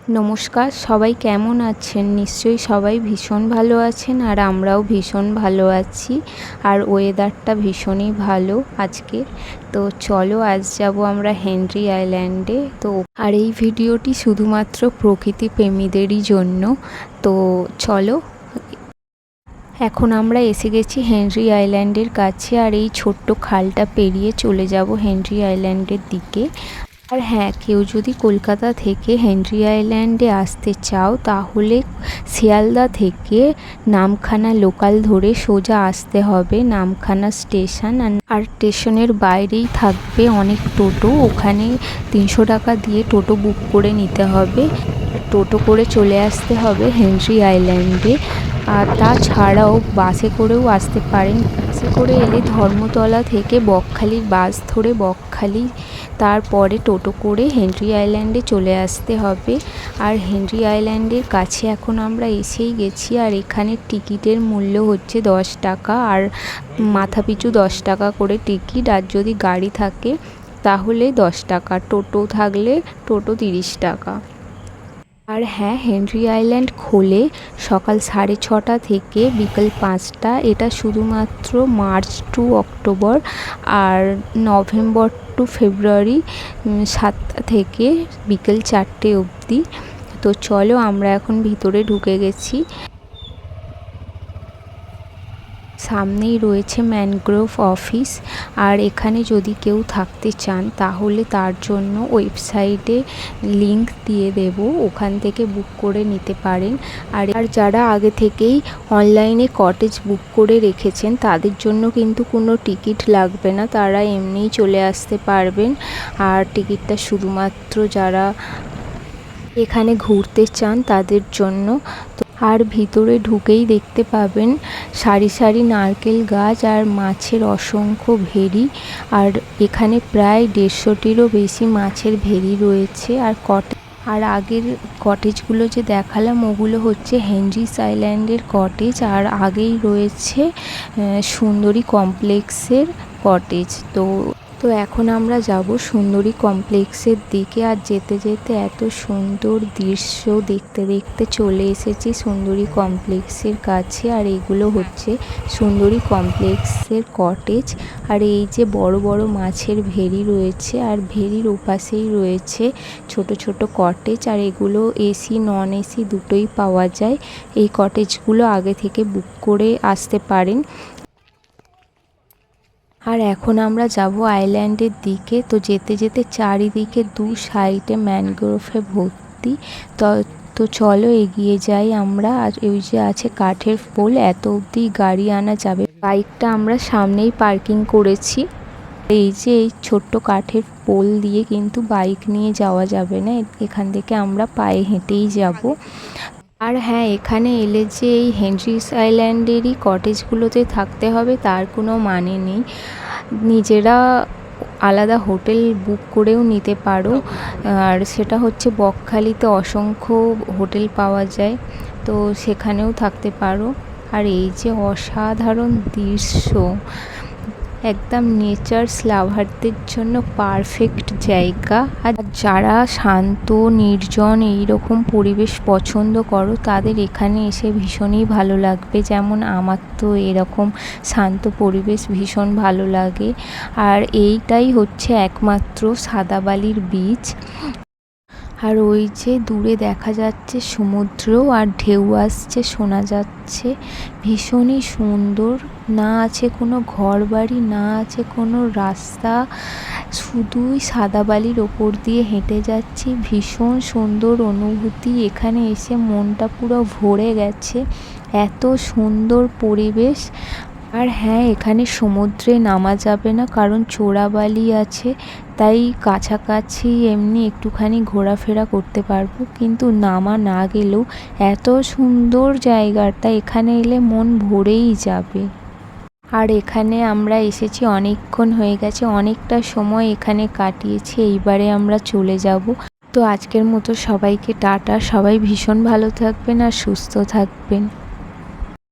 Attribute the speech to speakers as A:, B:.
A: নমস্কার, সবাই কেমন আছেন? নিশ্চয়ই সবাই ভীষণ ভালো আছেন আর আমরাও ভীষণ ভালো আছি। আর ওয়েদারটা ভীষণই ভালো আজকে। তো চলো আজ যাব আমরা হেনরি আইল্যান্ডে। তো আর এই ভিডিওটি শুধুমাত্র প্রকৃতি প্রেমীদেরই জন্য। তো চলো, এখন আমরা এসে গেছি হেনরি আইল্যান্ডের কাছে। আর এই ছোট্ট খালটা পেরিয়ে চলে যাব হেনরি আইল্যান্ডের দিকে। আর হ্যাঁ, কেউ যদি কলকাতা থেকে হেনরি আইল্যান্ডে আসতে চাও তাহলে শিয়ালদা থেকে নামখানা লোকাল ধরে সোজা আসতে হবে নামখানা স্টেশন। আর স্টেশনের বাইরেই থাকবে অনেক টোটো, ওখানে 300 টাকা দিয়ে টোটো বুক করে নিতে হবে। টোটো করে চলে আসতে হবে হেনরি আইল্যান্ডে। আর তাছাড়াও বাসে করেও আসতে পারেন। বাসে করে এলে ধর্মতলা থেকে বকখালির বাস ধরে বকখালি, তারপরে টোটো করে হেনরি আইল্যান্ডে চলে আসতে হবে। আর হেনরি আইল্যান্ডের কাছে এখন আমরা এসেই গেছি। আর এখানে টিকিটের মূল্য হচ্ছে 10 টাকা, আর মাথাপিছু 10 টাকা করে টিকিট। আর যদি গাড়ি থাকে তাহলে 10 টাকা, টোটো থাকলে টোটো 30 টাকা। আর হ্যাঁ, হেনরি আইল্যান্ড খোলে সকাল 6:30 থেকে বিকেল 5টা। এটা শুধুমাত্র মার্চ টু অক্টোবর আর নভেম্বর টু ফেব্রুয়ারি 7টা থেকে বিকেল 4টে অবধি। তো চলো, আমরা এখন ভিতরে ঢুকে গেছি। সামনেই রয়েছে ম্যানগ্রোভ অফিস। আর এখানে যদি কেউ থাকতে চান তাহলে তার জন্য ওয়েবসাইটে লিংক দিয়ে দেব, ওখান থেকে বুক করে নিতে পারেন। আর যারা আগে থেকেই অনলাইনে কটেজ বুক করে রেখেছেন তাদের জন্য কিন্তু কোনো টিকিট লাগবে না, তারা এমনিই চলে আসতে পারবেন। আর টিকিটটা শুধুমাত্র যারা এখানে ঘুরতে চান তাদের জন্য। আর ভিতরে ঢুকেই দেখতে পাবেন সারি সারি নারকেল গাছ আর মাছের অসংখ্য ভেরি। আর এখানে প্রায় 150টিরও বেশি মাছের ভেরি রয়েছে। আর আগের কটেজগুলো যে দেখালাম ওগুলো হচ্ছে হেনরিস আইল্যান্ডের কটেজ। আর আগেই রয়েছে সুন্দরী কমপ্লেক্সের কটেজ। তো এখন আমরা যাব সুন্দরী কমপ্লেক্সের দিকে। আর যেতে যেতে এত সুন্দর দৃশ্য দেখতে দেখতে চলে এসেছি সুন্দরী কমপ্লেক্সের কাছে। আর এগুলো হচ্ছে সুন্দরী কমপ্লেক্সের কটেজ। আর এই যে বড় বড় মাছের ভেরি রয়েছে, আর ভেরির ওপাশেই রয়েছে ছোট ছোট কটেজ। আর এগুলো এসি নন এসি দুটোই পাওয়া যায়। এই কটেজগুলো আগে থেকে বুক করে আসতে পারেন। আর এখন আমরা যাব আইল্যান্ডের দিকে। তো যেতে যেতে চারিদিকে দু সাইডে ম্যানগ্রোভে ভর্তি। তো চলো এগিয়ে যাই আমরা। আর ওই যে আছে কাঠের পোল, এত অবধি গাড়ি আনা যাবে। বাইকটা আমরা সামনেই পার্কিং করেছি। এই যে এই ছোট্ট কাঠের পোল দিয়ে কিন্তু বাইক নিয়ে যাওয়া যাবে না, এখান থেকে আমরা পায়ে হেঁটেই যাব। আর হ্যাঁ, এখানে এলে যে এই হেনরিস আইল্যান্ডেরই কটেজগুলোতে থাকতে হবে তার কোনো মানে নেই। নিজেরা আলাদা হোটেল বুক করেও নিতে পারো। আর সেটা হচ্ছে বকখালিতে অসংখ্য হোটেল পাওয়া যায়, তো সেখানেও থাকতে পারো। আর এই যে অসাধারণ দৃশ্য, একদম নেচার্স লাভারদের জন্য পারফেক্ট জায়গা। আর যারা শান্ত নির্জন এইরকম পরিবেশ পছন্দ করো তাদের এখানে এসে ভীষণই ভালো লাগবে। যেমন আমার তো এরকম শান্ত পরিবেশ ভীষণ ভালো লাগে। আর এইটাই হচ্ছে একমাত্র সাদা বালির বিচ। আর ওই যে দূরে দেখা যাচ্ছে সমুদ্র, আর ঢেউ আসছে শোনা যাচ্ছে, ভীষণই সুন্দর। না আছে কোনো ঘর বাড়ি, না আছে কোনো রাস্তা, শুধুই সাদা বালির ওপর দিয়ে হেঁটে যাচ্ছি। ভীষণ সুন্দর অনুভূতি, এখানে এসে মনটা পুরো ভরে গেছে, এত সুন্দর পরিবেশ। আর হ্যাঁ, এখানে সমুদ্রে নামা যাবে না কারণ চোরাবালি আছে, তাই কাছাকাছি এমনি একটুখানি ঘোরাফেরা করতে পারবো, কিন্তু নামা না গেলেও এত সুন্দর জায়গাটা, এখানে এলে মন ভরেই যাবে। আর এখানে আমরা এসেছি অনেকক্ষণ হয়ে গেছে, অনেকটা সময় এখানে কাটিয়েছি, এইবারে আমরা চলে যাব। তো আজকের মতো সবাইকে টাটা, সবাই ভীষণ ভালো থাকবেন আর সুস্থ থাকবেন।